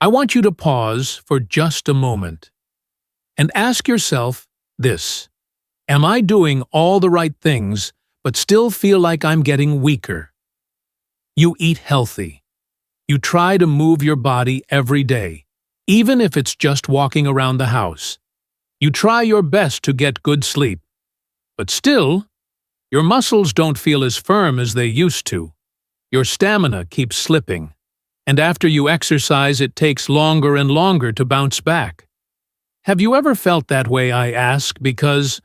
I want you to pause for just a moment and ask yourself this: am I doing all the right things but still feel like I'm getting weaker? You eat healthy. You try to move your body every day, even if it's just walking around the house. You try your best to get good sleep. But still, your muscles don't feel as firm as they used to. Your stamina keeps slipping. And after you exercise, it takes longer and longer to bounce back. Have you ever felt that way, I ask, because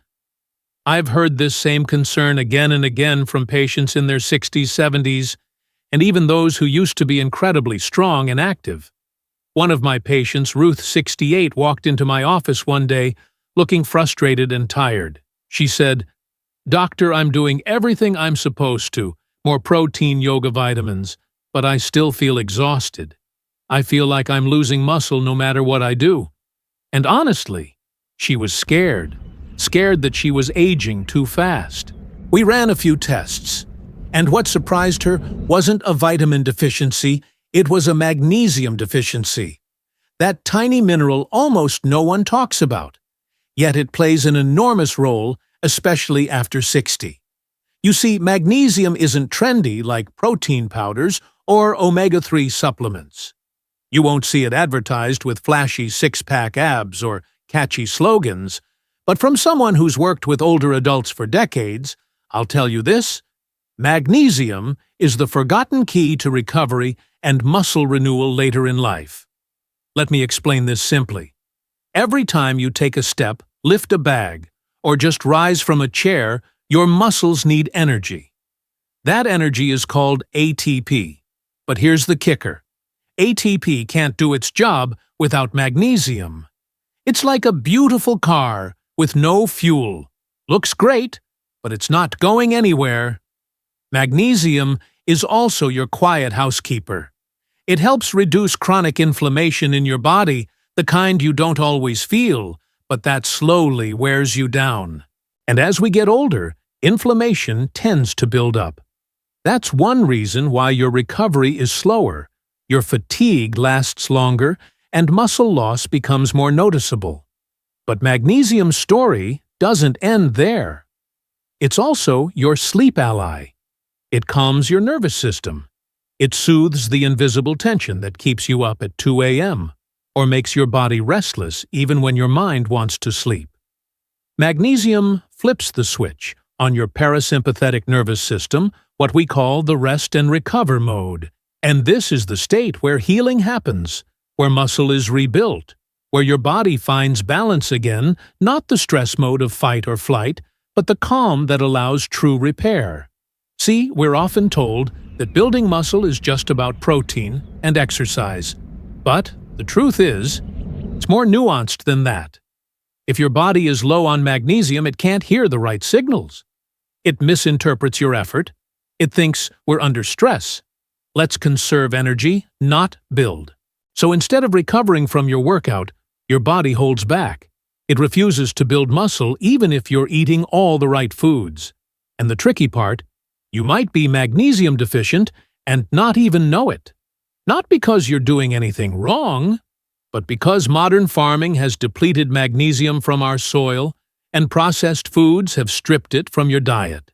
I've heard this same concern again and again from patients in their 60s, 70s, and even those who used to be incredibly strong and active. One of my patients, Ruth, 68, walked into my office one day looking frustrated and tired. She said, "Doctor, I'm doing everything I'm supposed to, more protein, yoga, vitamins, but I still feel exhausted. I feel like I'm losing muscle no matter what I do." And honestly, she was scared that she was aging too fast. We ran a few tests, and what surprised her wasn't a vitamin deficiency, it was a magnesium deficiency. That tiny mineral almost no one talks about, yet it plays an enormous role, especially after 60. You see, magnesium isn't trendy like protein powders or omega-3 supplements. You won't see it advertised with flashy six-pack abs or catchy slogans, but from someone who's worked with older adults for decades, I'll tell you this: magnesium is the forgotten key to recovery and muscle renewal later in life. Let me explain this simply. Every time you take a step, lift a bag, or just rise from a chair, your muscles need energy. That energy is called ATP. But here's the kicker: ATP can't do its job without magnesium. It's like a beautiful car with no fuel. Looks great, but it's not going anywhere. Magnesium is also your quiet housekeeper. It helps reduce chronic inflammation in your body, the kind you don't always feel, but that slowly wears you down. And as we get older, inflammation tends to build up. That's one reason why your recovery is slower, your fatigue lasts longer, and muscle loss becomes more noticeable. But magnesium's story doesn't end there. It's also your sleep ally. It calms your nervous system. It soothes the invisible tension that keeps you up at 2 a.m. or makes your body restless even when your mind wants to sleep. Magnesium flips the switch on your parasympathetic nervous system, what we call the rest and recover mode. And this is the state where healing happens, where muscle is rebuilt, where your body finds balance again, not the stress mode of fight or flight, but the calm that allows true repair. See, we're often told that building muscle is just about protein and exercise. But the truth is, it's more nuanced than that. If your body is low on magnesium, it can't hear the right signals. It misinterprets your effort. It thinks we're under stress. Let's conserve energy, not build. So instead of recovering from your workout, your body holds back. It refuses to build muscle even if you're eating all the right foods. And the tricky part, you might be magnesium deficient and not even know it. Not because you're doing anything wrong, but because modern farming has depleted magnesium from our soil and processed foods have stripped it from your diet.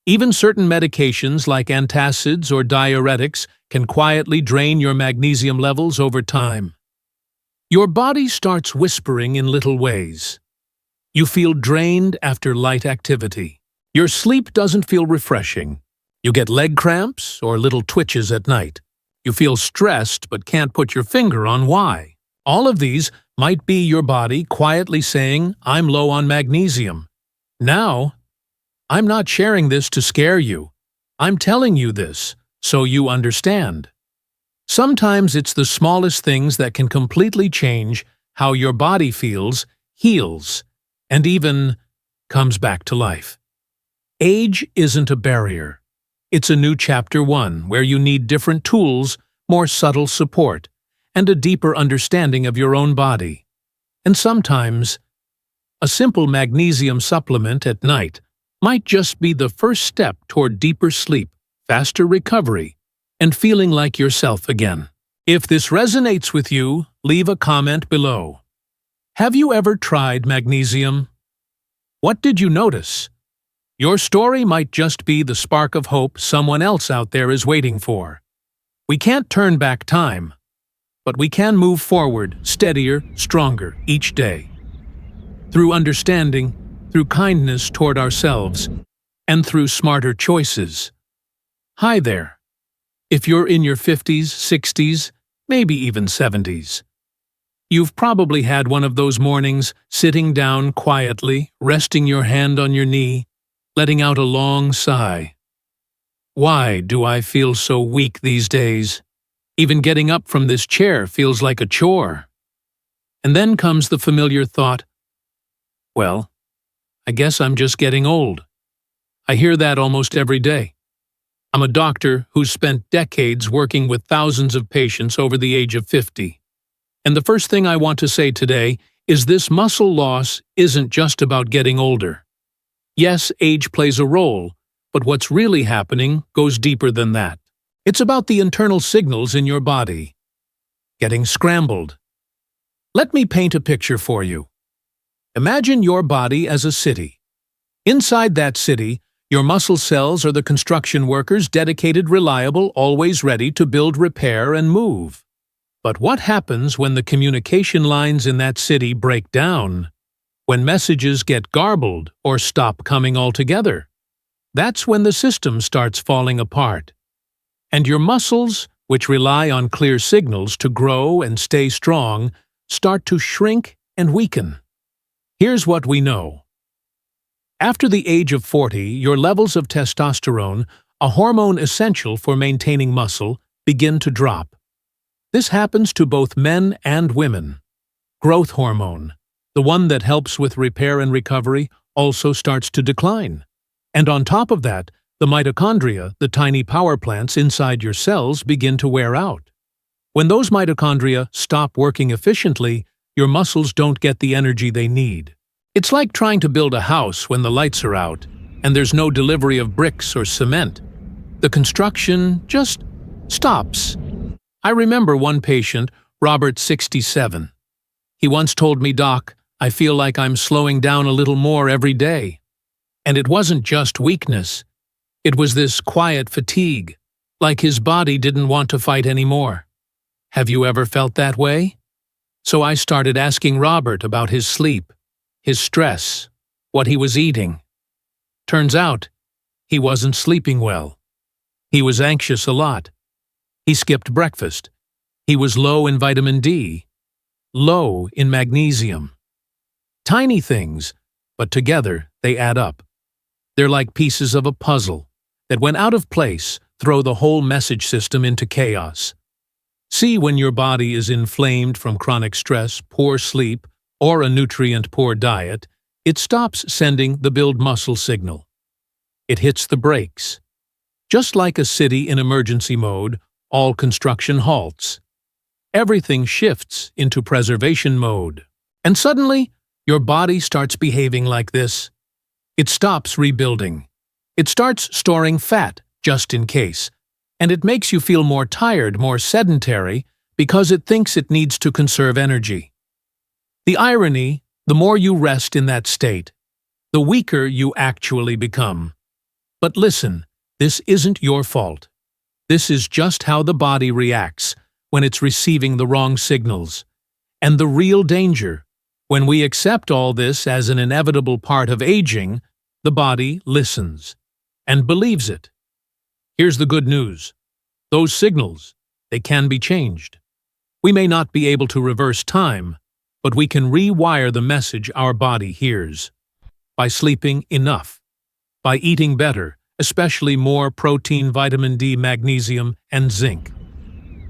Even certain medications like antacids or diuretics can quietly drain your magnesium levels over time. Your body starts whispering in little ways. You feel drained after light activity. Your sleep doesn't feel refreshing. You get leg cramps or little twitches at night. You feel stressed but can't put your finger on why. All of these might be your body quietly saying, "I'm low on magnesium." Now, I'm not sharing this to scare you. I'm telling you this so you understand. Sometimes it's the smallest things that can completely change how your body feels, heals, and even comes back to life. Age isn't a barrier. It's a new chapter 1 where you need different tools, more subtle support, and a deeper understanding of your own body. And sometimes, a simple magnesium supplement at night might just be the first step toward deeper sleep, faster recovery, and feeling like yourself again. If this resonates with you, leave a comment below. Have you ever tried magnesium? What did you notice? Your story might just be the spark of hope someone else out there is waiting for. We can't turn back time, but we can move forward, steadier, stronger, each day. Through understanding, through kindness toward ourselves, and through smarter choices. Hi there. If you're in your 50s, 60s, maybe even 70s, you've probably had one of those mornings sitting down quietly, resting your hand on your knee, letting out a long sigh. Why do I feel so weak these days? Even getting up from this chair feels like a chore. And then comes the familiar thought, well, I guess I'm just getting old. I hear that almost every day. I'm a doctor who's spent decades working with thousands of patients over the age of 50. And the first thing I want to say today is this muscle loss isn't just about getting older. Yes, age plays a role, but what's really happening goes deeper than that. It's about the internal signals in your body getting scrambled. Let me paint a picture for you. Imagine your body as a city. Inside that city, your muscle cells are the construction workers, dedicated, reliable, always ready to build, repair, and move. But what happens when the communication lines in that city break down? When messages get garbled or stop coming altogether? That's when the system starts falling apart. And your muscles, which rely on clear signals to grow and stay strong, start to shrink and weaken. Here's what we know. After the age of 40, your levels of testosterone, a hormone essential for maintaining muscle, begin to drop. This happens to both men and women. Growth hormone, the one that helps with repair and recovery, also starts to decline. And on top of that, the mitochondria, the tiny power plants inside your cells, begin to wear out. When those mitochondria stop working efficiently, your muscles don't get the energy they need. It's like trying to build a house when the lights are out, and there's no delivery of bricks or cement. The construction just stops. I remember one patient, Robert, 67. He once told me, "Doc, I feel like I'm slowing down a little more every day." And it wasn't just weakness. It was this quiet fatigue, like his body didn't want to fight anymore. Have you ever felt that way? So I started asking Robert about his sleep, his stress, what he was eating. Turns out, he wasn't sleeping well. He was anxious a lot. He skipped breakfast. He was low in vitamin D, low in magnesium. Tiny things, but together they add up. They're like pieces of a puzzle that, when out of place, throw the whole message system into chaos. See, when your body is inflamed from chronic stress, poor sleep, or a nutrient-poor diet, it stops sending the build muscle signal. It hits the brakes. Just like a city in emergency mode, all construction halts. Everything shifts into preservation mode. And suddenly, your body starts behaving like this. It stops rebuilding. It starts storing fat, just in case. And it makes you feel more tired, more sedentary, because it thinks it needs to conserve energy. The irony, the more you rest in that state, the weaker you actually become. But listen, this isn't your fault. This is just how the body reacts when it's receiving the wrong signals. And the real danger, when we accept all this as an inevitable part of aging, the body listens and believes it. Here's the good news. Those signals, they can be changed. We may not be able to reverse time, but we can rewire the message our body hears. By sleeping enough. By eating better, especially more protein, vitamin D, magnesium, and zinc.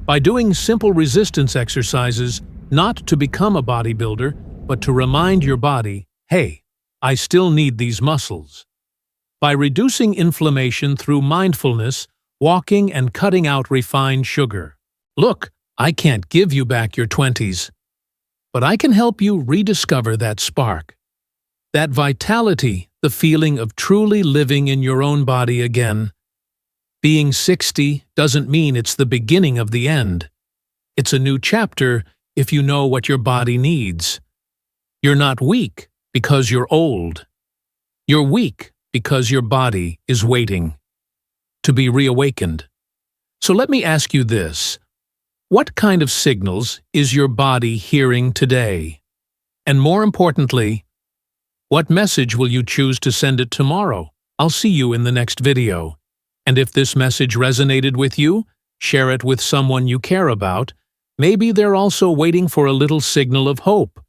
By doing simple resistance exercises, not to become a bodybuilder, but to remind your body, hey, I still need these muscles. By reducing inflammation through mindfulness, walking, and cutting out refined sugar. Look, I can't give you back your 20s. But I can help you rediscover that spark, that vitality, the feeling of truly living in your own body again. Being 60 doesn't mean it's the beginning of the end. It's a new chapter if you know what your body needs. You're not weak because you're old. You're weak because your body is waiting to be reawakened. So let me ask you this. What kind of signals is your body hearing today? And more importantly, what message will you choose to send it tomorrow? I'll see you in the next video. And if this message resonated with you, share it with someone you care about. Maybe they're also waiting for a little signal of hope.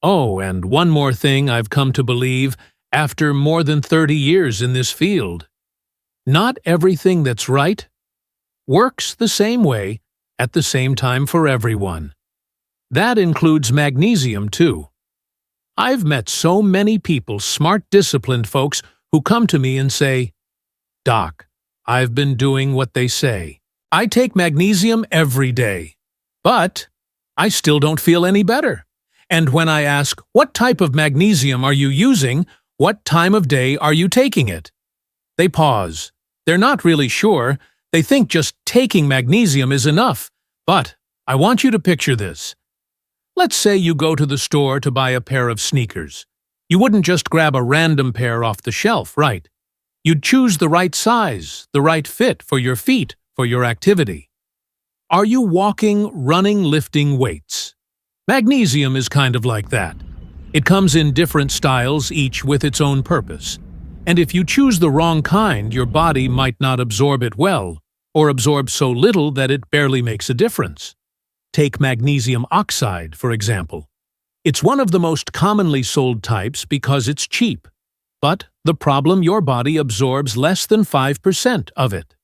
Oh, and one more thing I've come to believe after more than 30 years in this field. Not everything that's right works the same way at the same time for everyone. That includes magnesium, too. I've met so many people, smart, disciplined folks, who come to me and say, "Doc, I've been doing what they say. I take magnesium every day, but I still don't feel any better." And when I ask, "What type of magnesium are you using? What time of day are you taking it?" they pause. They're not really sure. They think just taking magnesium is enough. But I want you to picture this. Let's say you go to the store to buy a pair of sneakers. You wouldn't just grab a random pair off the shelf, right? You'd choose the right size, the right fit for your feet, for your activity. Are you walking, running, lifting weights? Magnesium is kind of like that. It comes in different styles, each with its own purpose. And if you choose the wrong kind, your body might not absorb it well, or absorb so little that it barely makes a difference. Take magnesium oxide, for example. It's one of the most commonly sold types because it's cheap. But the problem, your body absorbs less than 5% of it.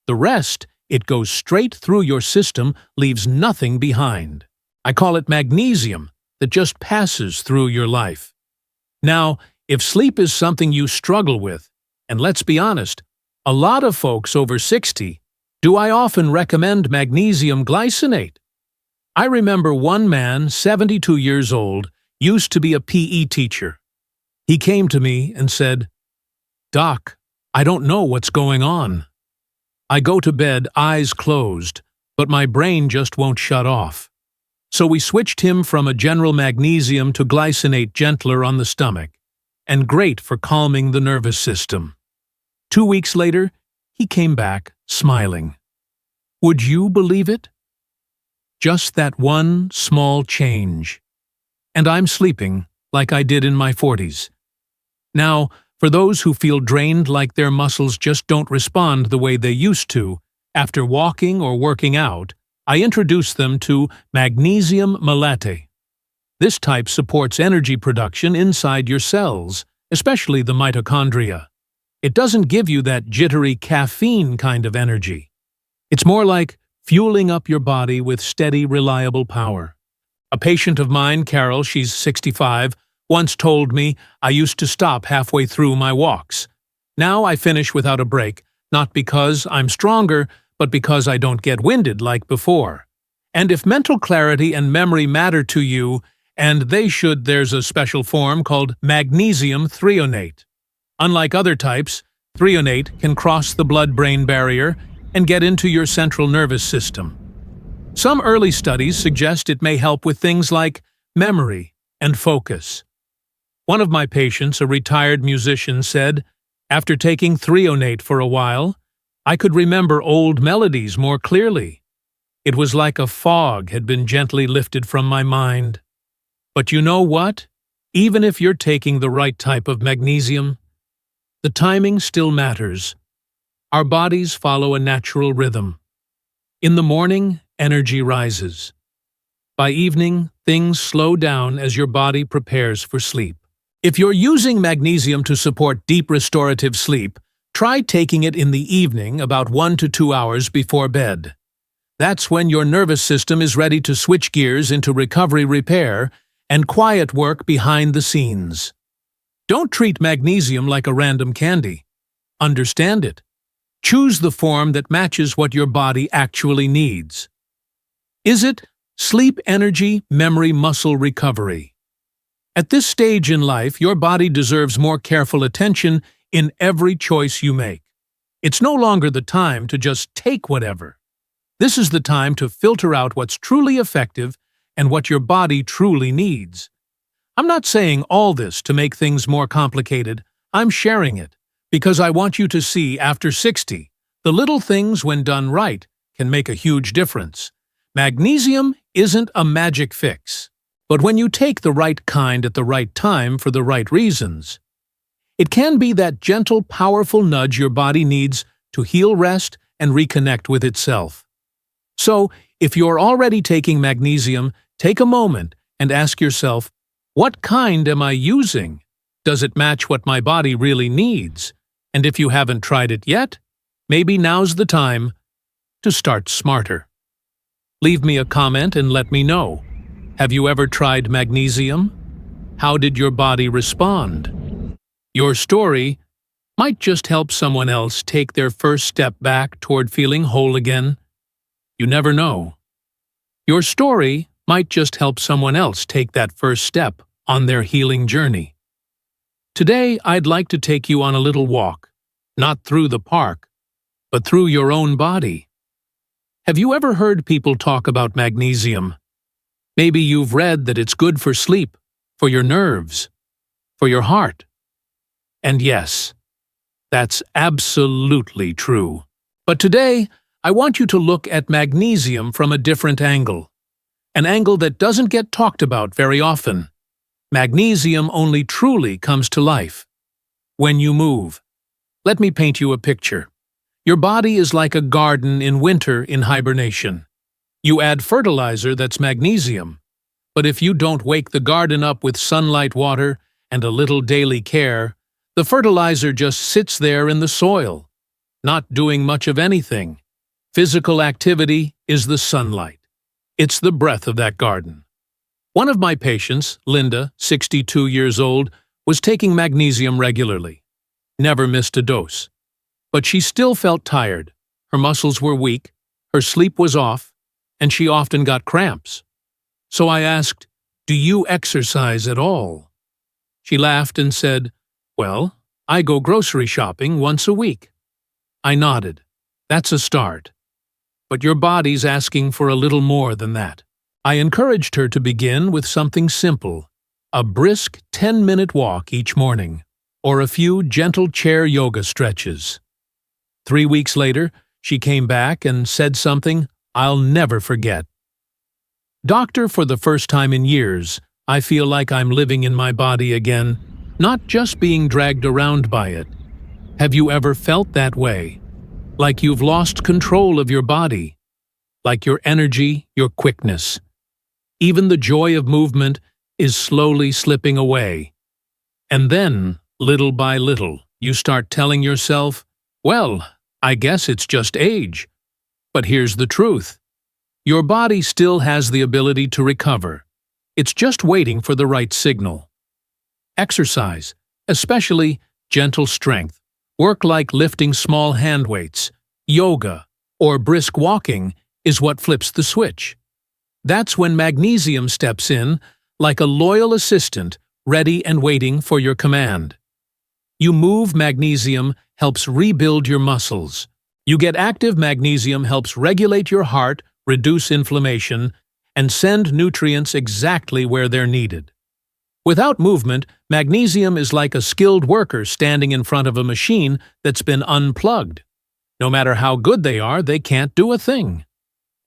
The rest, it goes straight through your system, leaves nothing behind. I call it magnesium that just passes through your life. Now, if sleep is something you struggle with, and let's be honest, a lot of folks over 60, do I often recommend magnesium glycinate? I remember one man, 72 years old, used to be a PE teacher. He came to me and said, "Doc, I don't know what's going on. I go to bed eyes closed, but my brain just won't shut off." So we switched him from a general magnesium to glycinate, gentler on the stomach, and great for calming the nervous system. 2 weeks later, he came back smiling. Would you believe it? Just that one small change. And I'm sleeping like I did in my 40s. Now, for those who feel drained, like their muscles just don't respond the way they used to, after walking or working out, I introduce them to magnesium malate. This type supports energy production inside your cells, especially the mitochondria. It doesn't give you that jittery caffeine kind of energy. It's more like fueling up your body with steady, reliable power. A patient of mine, Carol, she's 65, once told me I used to stop halfway through my walks. Now I finish without a break, not because I'm stronger, but because I don't get winded like before. And if mental clarity and memory matter to you, and they should, there's a special form called magnesium threonate. Unlike other types, threonate can cross the blood-brain barrier and get into your central nervous system. Some early studies suggest it may help with things like memory and focus. One of my patients, a retired musician, said, "After taking threonate for a while, I could remember old melodies more clearly. It was like a fog had been gently lifted from my mind." But you know what? Even if you're taking the right type of magnesium, the timing still matters. Our bodies follow a natural rhythm. In the morning, energy rises. By evening, things slow down as your body prepares for sleep. If you're using magnesium to support deep restorative sleep, try taking it in the evening about 1 to 2 hours before bed. That's when your nervous system is ready to switch gears into recovery, repair, and quiet work behind the scenes. Don't treat magnesium like a random candy. Understand it. Choose the form that matches what your body actually needs. Is it sleep, energy, memory, muscle recovery? At this stage in life, your body deserves more careful attention in every choice you make. It's no longer the time to just take whatever. This is the time to filter out what's truly effective and what your body truly needs. I'm not saying all this to make things more complicated. I'm sharing it because I want you to see after 60, the little things, when done right, can make a huge difference. Magnesium isn't a magic fix, but when you take the right kind at the right time for the right reasons, it can be that gentle, powerful nudge your body needs to heal, rest, and reconnect with itself. So, if you're already taking magnesium, take a moment and ask yourself, what kind am I using? Does it match what my body really needs? And if you haven't tried it yet, maybe now's the time to start smarter. Leave me a comment and let me know. Have you ever tried magnesium? How did your body respond? Your story might just help someone else take their first step back toward feeling whole again. You never know. Your story might just help someone else take that first step on their healing journey. Today, I'd like to take you on a little walk, not through the park, but through your own body. Have you ever heard people talk about magnesium? Maybe you've read that it's good for sleep, for your nerves, for your heart. And yes, that's absolutely true. But today, I want you to look at magnesium from a different angle. An angle that doesn't get talked about very often. Magnesium only truly comes to life when you move. Let me paint you a picture. Your body is like a garden in winter in hibernation. You add fertilizer that's magnesium, but if you don't wake the garden up with sunlight, water, and a little daily care, the fertilizer just sits there in the soil, not doing much of anything. Physical activity is the sunlight. It's the breath of that garden. One of my patients, Linda, 62 years old, was taking magnesium regularly. Never missed a dose. But she still felt tired. Her muscles were weak, her sleep was off, and she often got cramps. So I asked, "Do you exercise at all?" She laughed and said, "Well, I go grocery shopping once a week." I nodded. That's a start. But your body's asking for a little more than that. I encouraged her to begin with something simple, a brisk 10-minute walk each morning, or a few gentle chair yoga stretches. 3 weeks later, she came back and said something I'll never forget. "Doctor, for the first time in years, I feel like I'm living in my body again, not just being dragged around by it." Have you ever felt that way? Like you've lost control of your body? Like your energy, your quickness? Even the joy of movement is slowly slipping away. And then, little by little, you start telling yourself, "Well, I guess it's just age." But here's the truth. Your body still has the ability to recover. It's just waiting for the right signal. Exercise, especially gentle strength, work like lifting small hand weights, yoga, or brisk walking is what flips the switch. That's when magnesium steps in, like a loyal assistant, ready and waiting for your command. You move, magnesium helps rebuild your muscles. You get active, magnesium helps regulate your heart, reduce inflammation, and send nutrients exactly where they're needed. Without movement, magnesium is like a skilled worker standing in front of a machine that's been unplugged. No matter how good they are, they can't do a thing.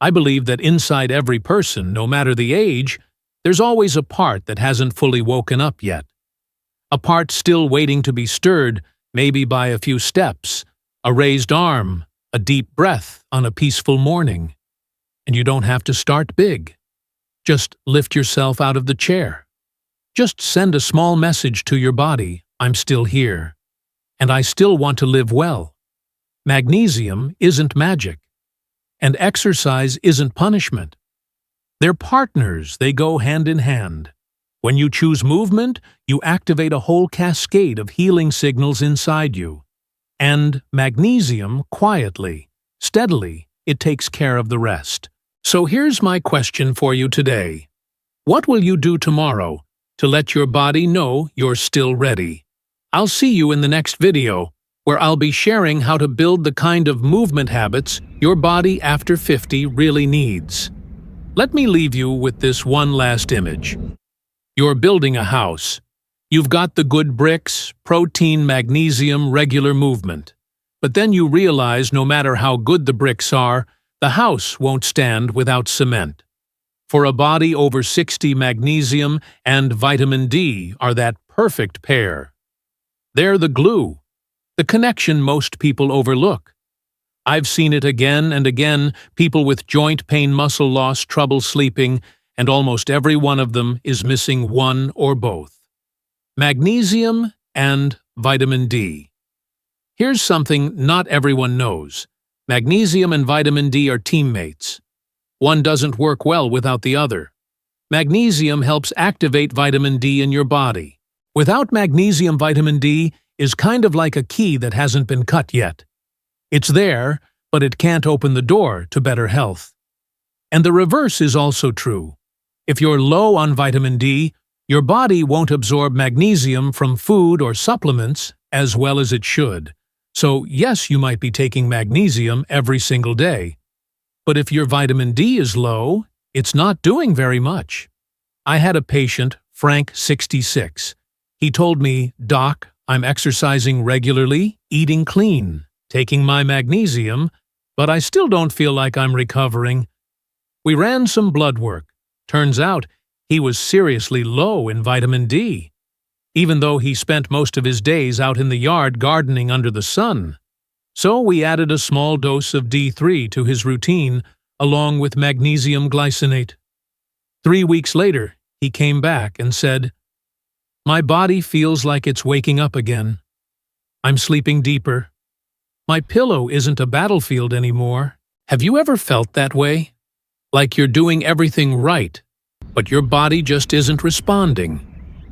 I believe that inside every person, no matter the age, there's always a part that hasn't fully woken up yet. A part still waiting to be stirred, maybe by a few steps, a raised arm, a deep breath on a peaceful morning. And you don't have to start big. Just lift yourself out of the chair. Just send a small message to your body, "I'm still here, and I still want to live well." Magnesium isn't magic, and exercise isn't punishment. They're partners, they go hand in hand. When you choose movement, you activate a whole cascade of healing signals inside you. And magnesium, quietly, steadily, it takes care of the rest. So here's my question for you today. What will you do tomorrow to let your body know you're still ready? I'll see you in the next video. where I'll be sharing how to build the kind of movement habits your body after 50 really needs. Let me leave you with this one last image. You're building a house. You've got the good bricks, protein, magnesium, regular movement. But then you realize no matter how good the bricks are, the house won't stand without cement. For a body over 60, magnesium and vitamin D are that perfect pair. They're the glue, the connection most people overlook. I've seen it again and again, people with joint pain, muscle loss, trouble sleeping, and almost every one of them is missing one or both. Magnesium and vitamin D. Here's something not everyone knows. Magnesium and vitamin D are teammates. One doesn't work well without the other. Magnesium helps activate vitamin D in your body. Without magnesium, vitamin D is kind of like a key that hasn't been cut yet. It's there, but it can't open the door to better health. And the reverse is also true. If you're low on vitamin D, your body won't absorb magnesium from food or supplements as well as it should. So yes, you might be taking magnesium every single day. But if your vitamin D is low, it's not doing very much. I had a patient, Frank, 66. He told me, "Doc, I'm exercising regularly, eating clean, taking my magnesium, but I still don't feel like I'm recovering." We ran some blood work. Turns out he was seriously low in vitamin D, even though he spent most of his days out in the yard gardening under the sun. So we added a small dose of D3 to his routine, along with magnesium glycinate. 3 weeks later, he came back and said, "My body feels like it's waking up again. I'm sleeping deeper. My pillow isn't a battlefield anymore." Have you ever felt that way? Like you're doing everything right, but your body just isn't responding.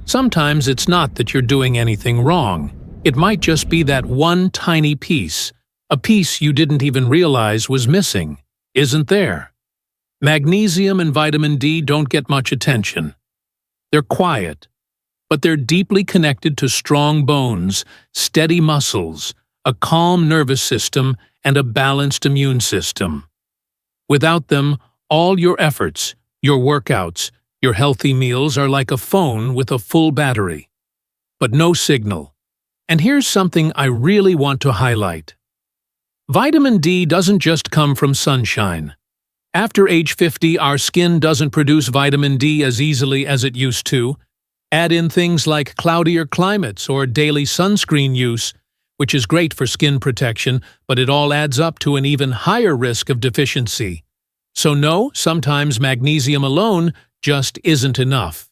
Sometimes it's not that you're doing anything wrong. It might just be that one tiny piece, a piece you didn't even realize was missing, isn't there? Magnesium and vitamin D don't get much attention. They're quiet, but they're deeply connected to strong bones, steady muscles, a calm nervous system, and a balanced immune system. Without them, all your efforts, your workouts, your healthy meals are like a phone with a full battery, but no signal. And here's something I really want to highlight. Vitamin D doesn't just come from sunshine. After age 50, our skin doesn't produce vitamin D as easily as it used to. Add in things like cloudier climates or daily sunscreen use, which is great for skin protection, but it all adds up to an even higher risk of deficiency. So no, sometimes magnesium alone just isn't enough.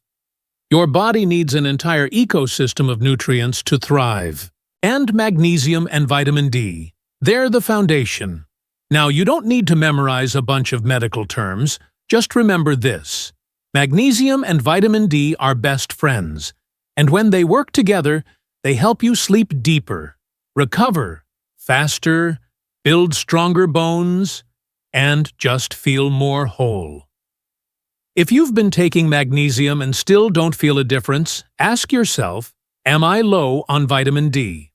Your body needs an entire ecosystem of nutrients to thrive. And magnesium and vitamin D, they're the foundation. Now, you don't need to memorize a bunch of medical terms. Just remember this. Magnesium and vitamin D are best friends. And when they work together, they help you sleep deeper, recover faster, build stronger bones, and just feel more whole. If you've been taking magnesium and still don't feel a difference, ask yourself, am I low on vitamin D?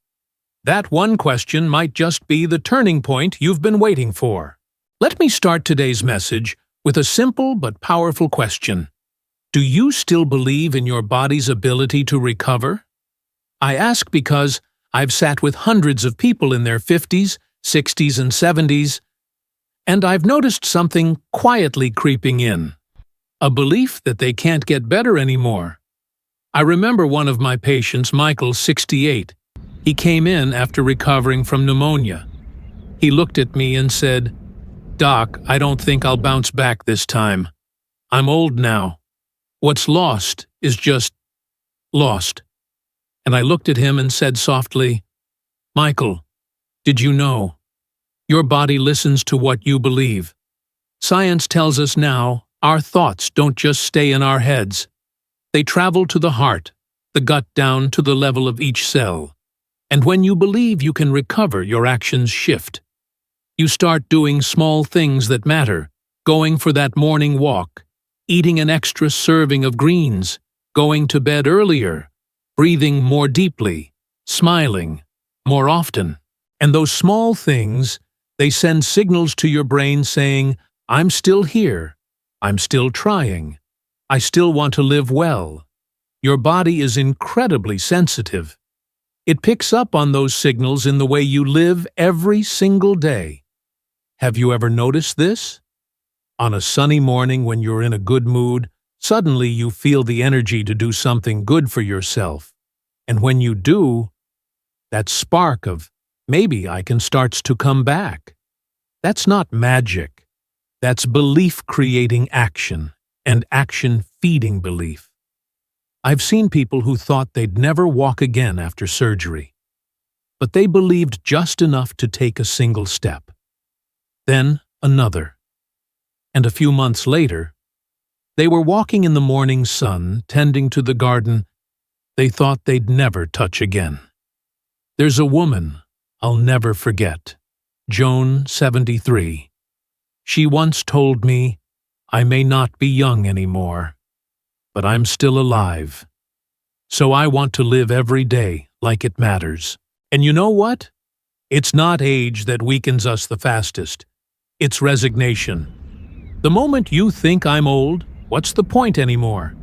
That one question might just be the turning point you've been waiting for. Let me start today's message with a simple but powerful question. Do you still believe in your body's ability to recover? I ask because I've sat with hundreds of people in their 50s, 60s, and 70s, and I've noticed something quietly creeping in. A belief that they can't get better anymore. I remember one of my patients, Michael, 68. He came in after recovering from pneumonia. He looked at me and said, "Doc, I don't think I'll bounce back this time. I'm old now. What's lost is just lost." And I looked at him and said softly, "Michael, did you know? Your body listens to what you believe. Science tells us now our thoughts don't just stay in our heads. They travel to the heart, the gut down to the level of each cell. And when you believe you can recover, your actions shift. You start doing small things that matter, going for that morning walk, eating an extra serving of greens, going to bed earlier, breathing more deeply, smiling, more often. And those small things, they send signals to your brain saying, I'm still here. I'm still trying. I still want to live well. Your body is incredibly sensitive. It picks up on those signals in the way you live every single day. Have you ever noticed this? On a sunny morning when you're in a good mood, suddenly you feel the energy to do something good for yourself. And when you do, that spark of, maybe I can, starts to come back. That's not magic. That's belief creating action, and action feeding belief. I've seen people who thought they'd never walk again after surgery, but they believed just enough to take a single step. Then another. And a few months later, they were walking in the morning sun, tending to the garden they thought they'd never touch again. There's a woman I'll never forget, Joan, 73. She once told me, I may not be young anymore, but I'm still alive. So I want to live every day like it matters. And you know what? It's not age that weakens us the fastest. It's resignation. The moment you think I'm old, what's the point anymore?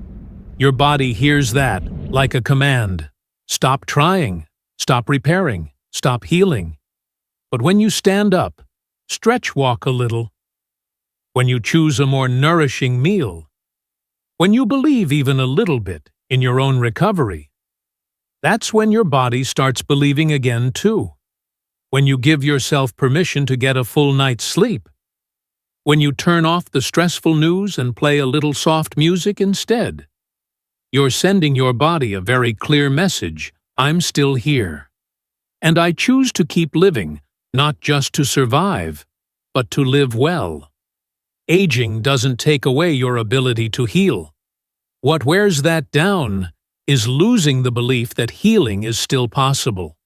Your body hears that like a command. Stop trying, stop repairing, stop healing. But when you stand up, stretch walk a little, when you choose a more nourishing meal, when you believe even a little bit in your own recovery, that's when your body starts believing again too. When you give yourself permission to get a full night's sleep. When you turn off the stressful news and play a little soft music instead. You're sending your body a very clear message, I'm still here. And I choose to keep living, not just to survive, but to live well. Aging doesn't take away your ability to heal. What wears that down is losing the belief that healing is still possible.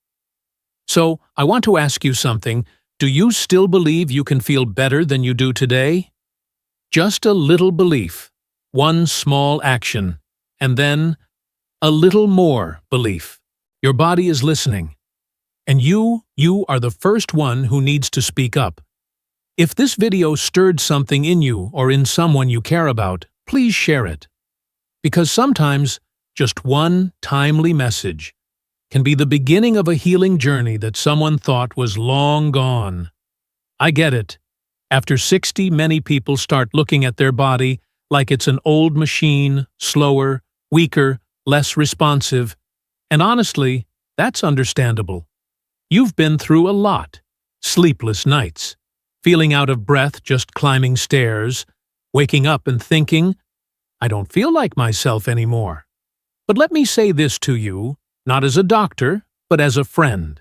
So, I want to ask you something. Do you still believe you can feel better than you do today? Just a little belief, one small action, and then a little more belief. Your body is listening. And you are the first one who needs to speak up. If this video stirred something in you or in someone you care about, please share it. Because sometimes, just one timely message can be the beginning of a healing journey that someone thought was long gone. I get it. After 60, many people start looking at their body like it's an old machine, slower, weaker, less responsive. And honestly, that's understandable. You've been through a lot. Sleepless nights, feeling out of breath just climbing stairs, waking up and thinking, I don't feel like myself anymore. But let me say this to you, not as a doctor, but as a friend.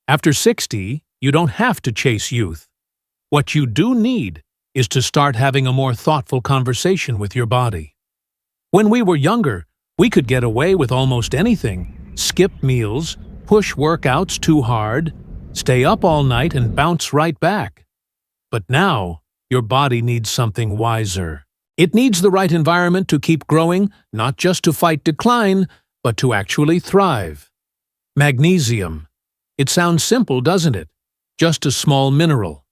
After 60, you don't have to chase youth. What you do need is to start having a more thoughtful conversation with your body. When we were younger, we could get away with almost anything, skip meals, push workouts too hard, stay up all night and bounce right back. But now, your body needs something wiser. It needs the right environment to keep growing, not just to fight decline, but to actually thrive. Magnesium. It sounds simple, doesn't it? Just a small mineral.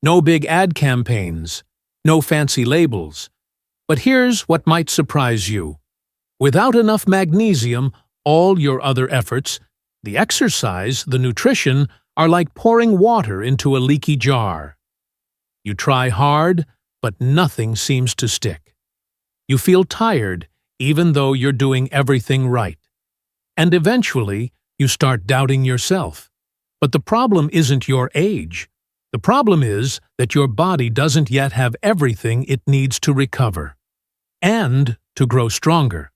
No big ad campaigns. No fancy labels. But here's what might surprise you. Without enough magnesium, all your other efforts, the exercise, the nutrition, are like pouring water into a leaky jar. You try hard, but nothing seems to stick. You feel tired, even though you're doing everything right. And eventually, you start doubting yourself. But the problem isn't your age. The problem is that your body doesn't yet have everything it needs to recover and to grow stronger.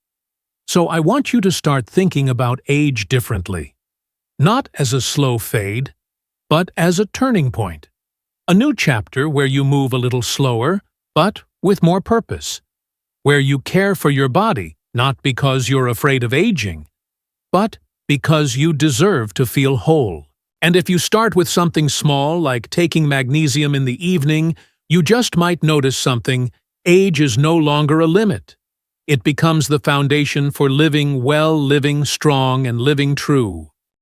So I want you to start thinking about age differently. Not as a slow fade, but as a turning point. A new chapter where you move a little slower, but with more purpose. Where you care for your body, not because you're afraid of aging, but because you deserve to feel whole. And if you start with something small, like taking magnesium in the evening, you just might notice something. Age is no longer a limit. It becomes the foundation for living well, living strong, and living true.